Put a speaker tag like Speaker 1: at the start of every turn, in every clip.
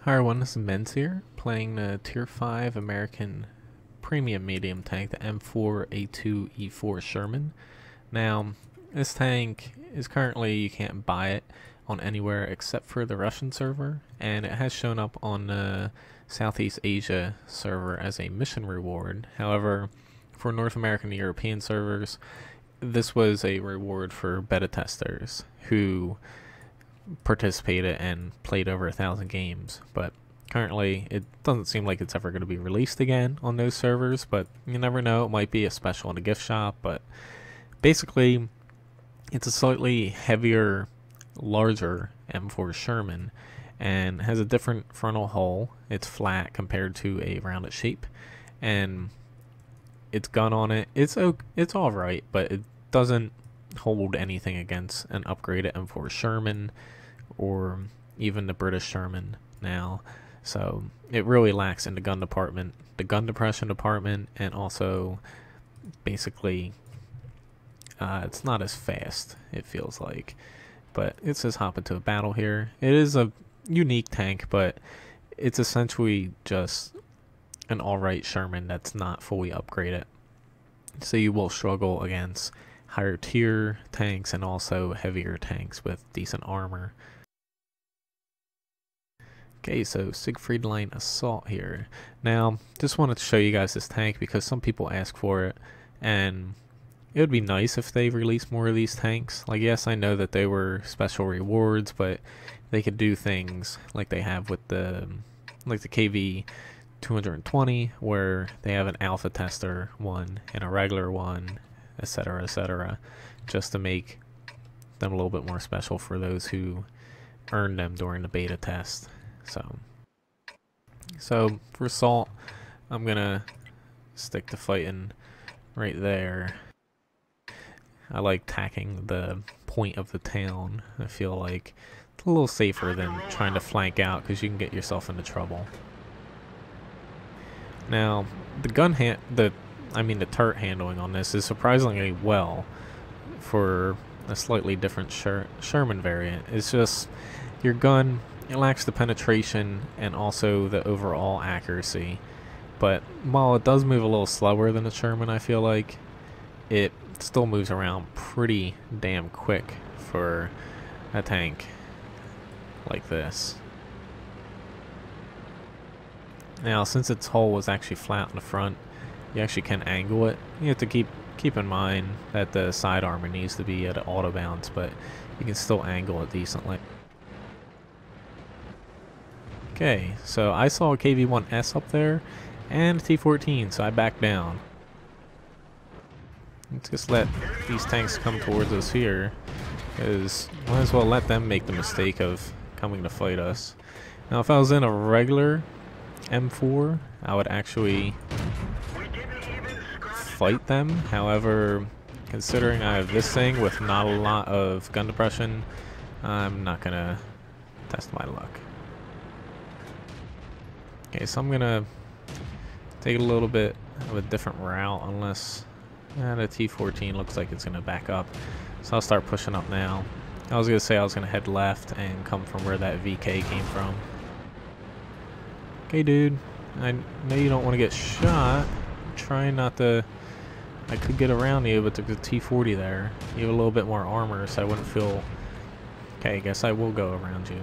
Speaker 1: Hi everyone, this is Menz here, playing the Tier 5 American Premium Medium Tank, the M4A2E4 Sherman. Now, this tank is currently, you can't buy it on anywhere except for the Russian server, and it has shown up on the Southeast Asia server as a mission reward. However, for North American and European servers, this was a reward for beta testers who participated and played over 1,000 games, but currently it doesn't seem like it's ever going to be released again on those servers, but you never know, it might be a special in a gift shop. But basically it's a slightly heavier, larger M4 Sherman and has a different frontal hull. It's flat compared to a rounded shape, and its gun on it, it's alright, but it doesn't hold anything against an upgraded M4 Sherman or even the British Sherman now. So it really lacks in the gun department, the gun depression department, and also basically it's not as fast, it feels like. But it says hop into a battle here. It is a unique tank, but it's essentially just an alright Sherman that's not fully upgraded. So you will struggle against higher tier tanks and also heavier tanks with decent armor. Okay, so Siegfried Line Assault here. Now, just wanted to show you guys this tank because some people ask for it, and it would be nice if they released more of these tanks. Like, yes, I know that they were special rewards, but they could do things like they have with the KV 220, where they have an alpha tester one and a regular one, etc., just to make them a little bit more special for those who earned them during the beta test. So for assault, I'm gonna stick to fighting right there. I like tacking the point of the town. I feel like it's a little safer than trying to flank out because you can get yourself into trouble. Now, the turret handling on this is surprisingly well for a slightly different Sherman variant. It's just your gun, it lacks the penetration and also the overall accuracy. But while it does move a little slower than a Sherman, I feel like it still moves around pretty damn quick for a tank like this. Now, since its hull was actually flat in the front, you actually can angle it. You have to keep in mind that the side armor needs to be at an auto bounce, but you can still angle it decently. Okay, so I saw a KV-1S up there and a T-14, so I backed down. Let's just let these tanks come towards us here, because might as well let them make the mistake of coming to fight us. Now, if I was in a regular M4, I would actually fight them. However, considering I have this thing with not a lot of gun depression, I'm not gonna test my luck. Okay, so I'm gonna take a little bit of a different route, unless the T-14 looks like it's gonna back up. So I'll start pushing up now. I was gonna say I was gonna head left and come from where that VK came from. Okay, dude, I know you don't want to get shot. I'm trying not to. I could get around you, but there's a T-40 there. You have a little bit more armor, so I wouldn't feel. Okay, I guess I will go around you.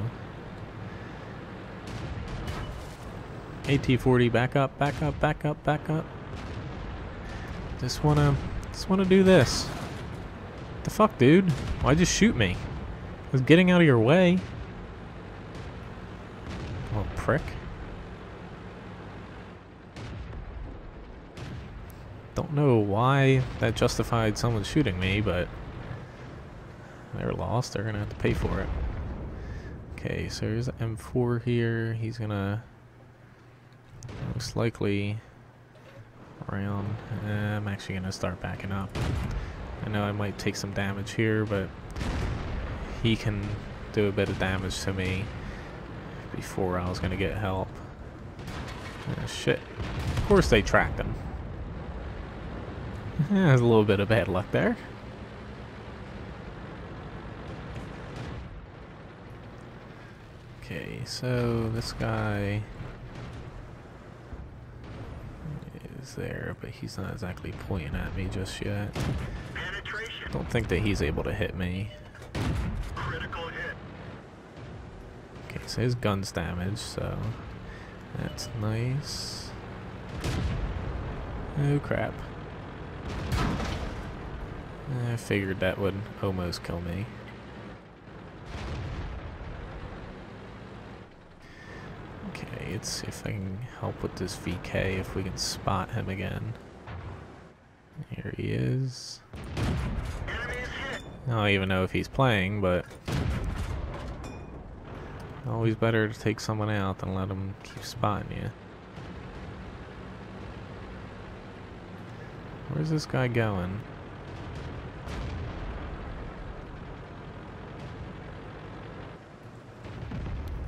Speaker 1: Hey, T-40, back up, back up, back up, back up. Just wanna do this. What the fuck, dude? Why'd you shoot me? I was getting out of your way. Little prick. Don't know why that justified someone shooting me, but they're lost. They're gonna have to pay for it. Okay, so there's an M4 here. He's gonna most likely around. I'm actually gonna start backing up. I know I might take some damage here, but he can do a bit of damage to me before I was gonna get help. Oh, shit. Of course they tracked him. There's a little bit of bad luck there. Okay, so this guy is there, but he's not exactly pointing at me just yet. Don't think that he's able to hit me.
Speaker 2: Critical hit.
Speaker 1: Okay, so his gun's damaged, so that's nice. Oh crap. I figured that would almost kill me. Okay, let's see if I can help with this VK, if we can spot him again. Here he is. I don't even know if he's playing, but always better to take someone out than let him keep spotting you. Where's this guy going?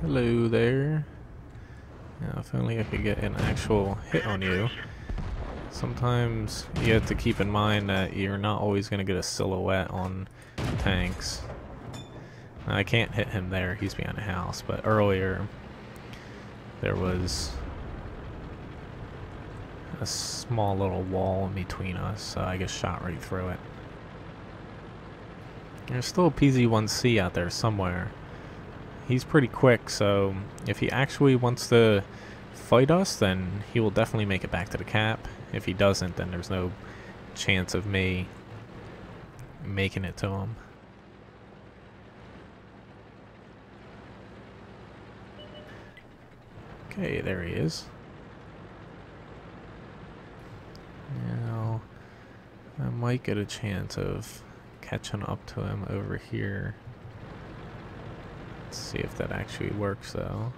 Speaker 1: Hello there. Now, if only I could get an actual hit on you. Sometimes you have to keep in mind that you're not always going to get a silhouette on tanks. I can't hit him there, he's behind a house, but earlier there was a small little wall in between us, so I just shot right through it. There's still a PZ-1C out there somewhere. He's pretty quick, so if he actually wants to fight us, then he will definitely make it back to the cap. If he doesn't, then there's no chance of me making it to him. Okay, there he is. Now, I might get a chance of catching up to him over here. Let's see if that actually works, though.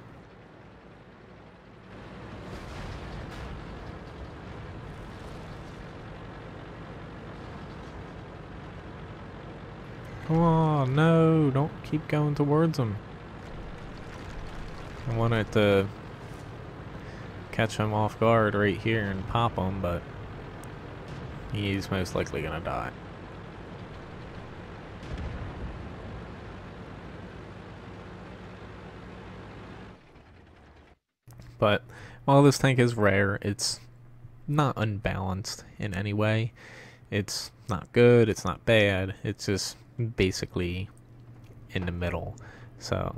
Speaker 1: Come on, no, don't keep going towards him. I wanted to catch him off guard right here and pop him, but he's most likely gonna die. But while this tank is rare, it's not unbalanced in any way. It's not good, it's not bad, it's just basically in the middle. So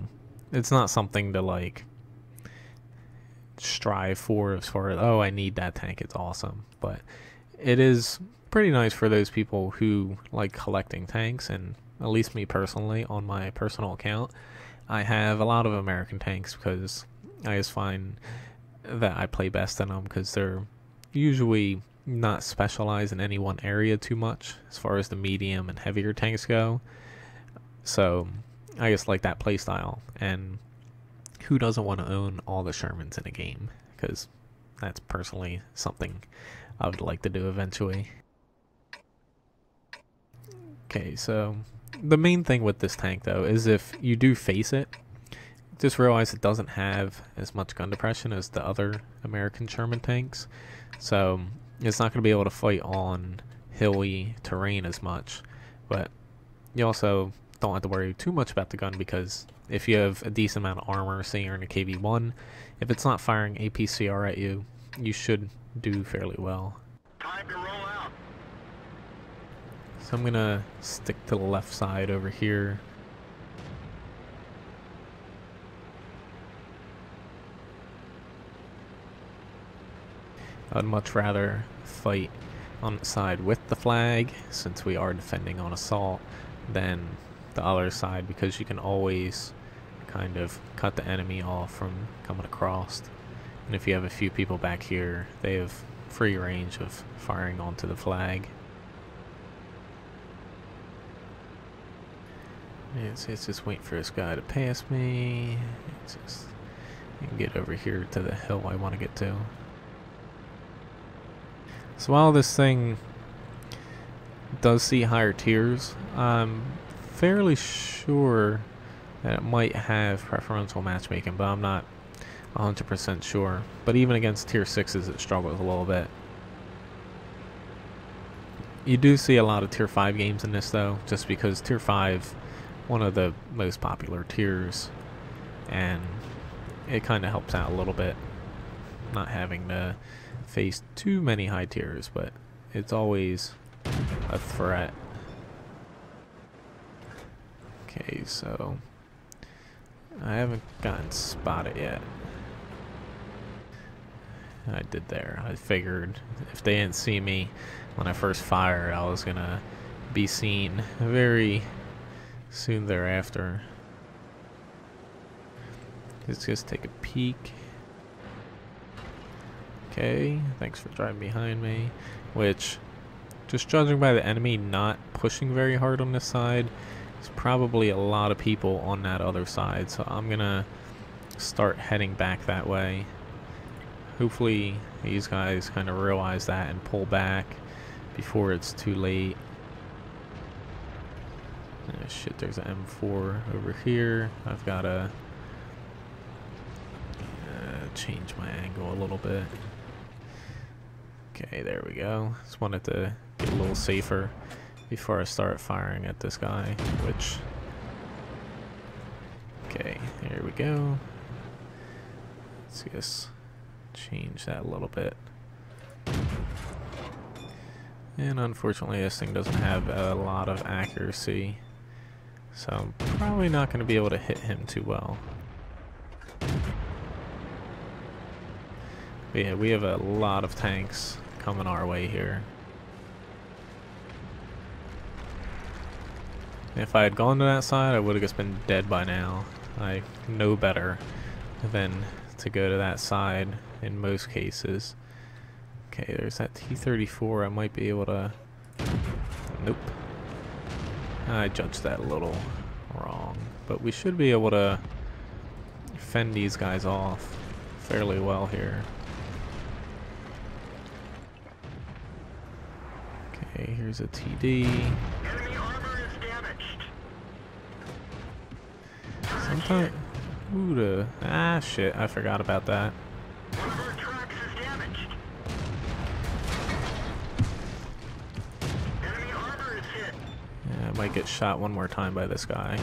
Speaker 1: it's not something to like strive for as far as, oh, I need that tank, it's awesome. But it is pretty nice for those people who like collecting tanks, and at least me personally, on my personal account, I have a lot of American tanks because I just find that I play best in them because they're usually not specialized in any one area too much as far as the medium and heavier tanks go. So I just like that playstyle, and who doesn't want to own all the Shermans in a game? Because that's personally something I would like to do eventually. Okay, so the main thing with this tank though is if you do face it, just realize it doesn't have as much gun depression as the other American Sherman tanks, so it's not going to be able to fight on hilly terrain as much. But you also don't have to worry too much about the gun, because if you have a decent amount of armor, say you're in a KV-1, if it's not firing APCR at you, you should do fairly well.
Speaker 2: Time to roll out.
Speaker 1: So I'm going to stick to the left side over here. I'd much rather fight on the side with the flag, since we are defending on assault, than the other side, because you can always kind of cut the enemy off from coming across. And if you have a few people back here, they have free range of firing onto the flag. It's just wait for this guy to pass me. It's just get over here to the hill I want to get to. So while this thing does see higher tiers, I'm fairly sure that it might have preferential matchmaking, but I'm not 100% sure. But even against tier 6s, it struggles a little bit. You do see a lot of tier 5 games in this though, just because tier 5, one of the most popular tiers, and it kind of helps out a little bit, not having to face too many high tiers, but it's always a threat. Okay, so I haven't gotten spotted yet. I did there. I figured if they didn't see me when I first fired, I was gonna be seen very soon thereafter. Let's just take a peek. Okay, thanks for driving behind me. Which, just judging by the enemy not pushing very hard on this side, there's probably a lot of people on that other side, so I'm gonna start heading back that way. Hopefully these guys kind of realize that and pull back before it's too late. Oh, shit, there's an M4 over here. I've got to change my angle a little bit. Okay, there we go. Just wanted to get a little safer before I start firing at this guy, which... Okay, here we go. Let's just change that a little bit. And unfortunately this thing doesn't have a lot of accuracy, so I'm probably not going to be able to hit him too well. But yeah, we have a lot of tanks coming our way here. If I had gone to that side, I would have just been dead by now. I know better than to go to that side in most cases. Okay, there's that T-34. I might be able to... Nope. I judged that a little wrong. But we should be able to fend these guys off fairly well here. Okay, here's a TD.
Speaker 2: Enemy armor is damaged.
Speaker 1: Sometimes... Ooh, shit, I forgot about that.
Speaker 2: One of our tracks is damaged. Enemy armor is hit.
Speaker 1: Yeah, I might get shot one more time by this guy.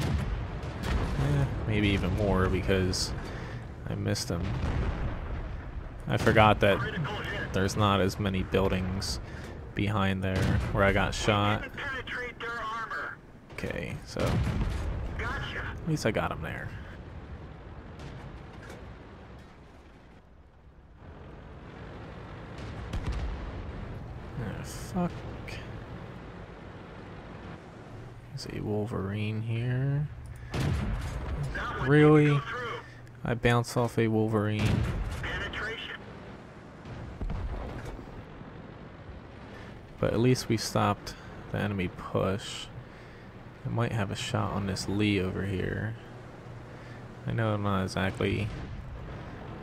Speaker 1: Maybe even more because I missed him. I forgot that there's not as many buildings behind there where I got shot.
Speaker 2: Penetrate their armor.
Speaker 1: Okay, so
Speaker 2: Gotcha.
Speaker 1: at least I got him there. Fuck. There's a Wolverine here. Really? I bounced off a Wolverine.
Speaker 2: Penetration.
Speaker 1: But at least we stopped the enemy push. I might have a shot on this Lee over here. I know I'm not exactly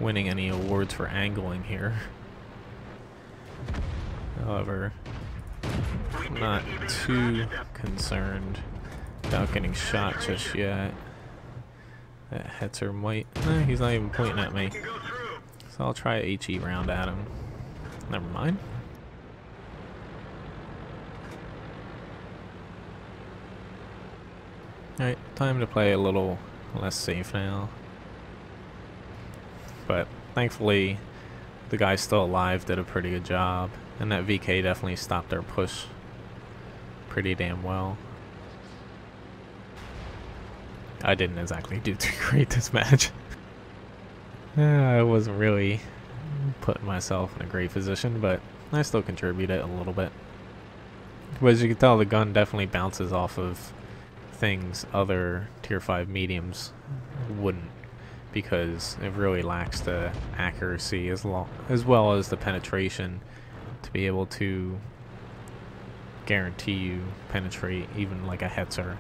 Speaker 1: winning any awards for angling here. However, I'm not too concerned about getting shot just yet. That Hetzer might... he's not even pointing at me. So I'll try a HE round at him. Never mind. Alright, time to play a little less safe now. But thankfully, the guy still alive did a pretty good job. And that VK definitely stopped their push pretty damn well. I didn't exactly do too great this match. I wasn't really putting myself in a great position, but I still contributed a little bit. But as you can tell, the gun definitely bounces off of things other tier 5 mediums wouldn't, because it really lacks the accuracy as well as the penetration to be able to guarantee you penetrate even like a Hetzer.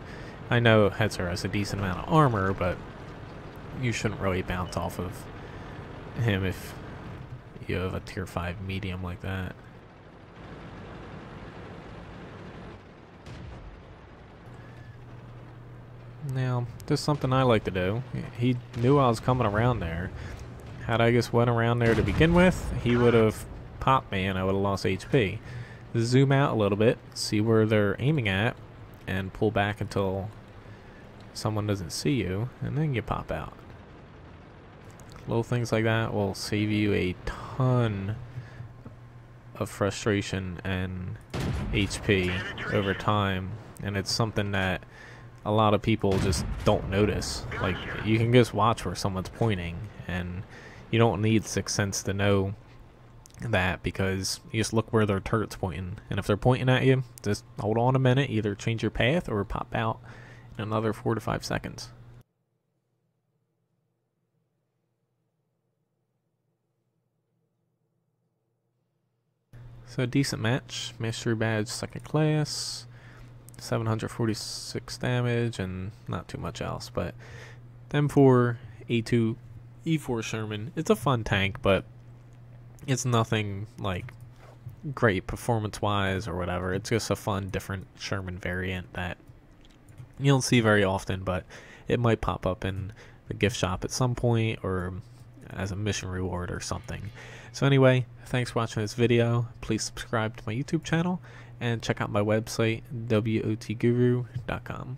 Speaker 1: I know Hetzer has a decent amount of armor, but you shouldn't really bounce off of him if you have a tier 5 medium like that. Now, just something I like to do. He knew I was coming around there. Had I just went around there to begin with, he would have popped me and I would have lost HP. Zoom out a little bit, see where they're aiming at, and pull back until someone doesn't see you, and then you pop out. Little things like that will save you a ton of frustration and HP over time, and it's something that a lot of people just don't notice. Like, you can just watch where someone's pointing, and you don't need Sixth Sense to know that, because you just look where their turret's pointing, and if they're pointing at you, just hold on a minute, either change your path or pop out in another 4 to 5 seconds. So, decent match. Mastery badge, 2nd class, 746 damage, and not too much else. But the M4A2E4 Sherman, it's a fun tank, but it's nothing like great performance-wise or whatever. It's just a fun, different Sherman variant that you don't see very often, but it might pop up in the gift shop at some point, or as a mission reward or something. So anyway, thanks for watching this video. Please subscribe to my YouTube channel and check out my website, wotguru.com.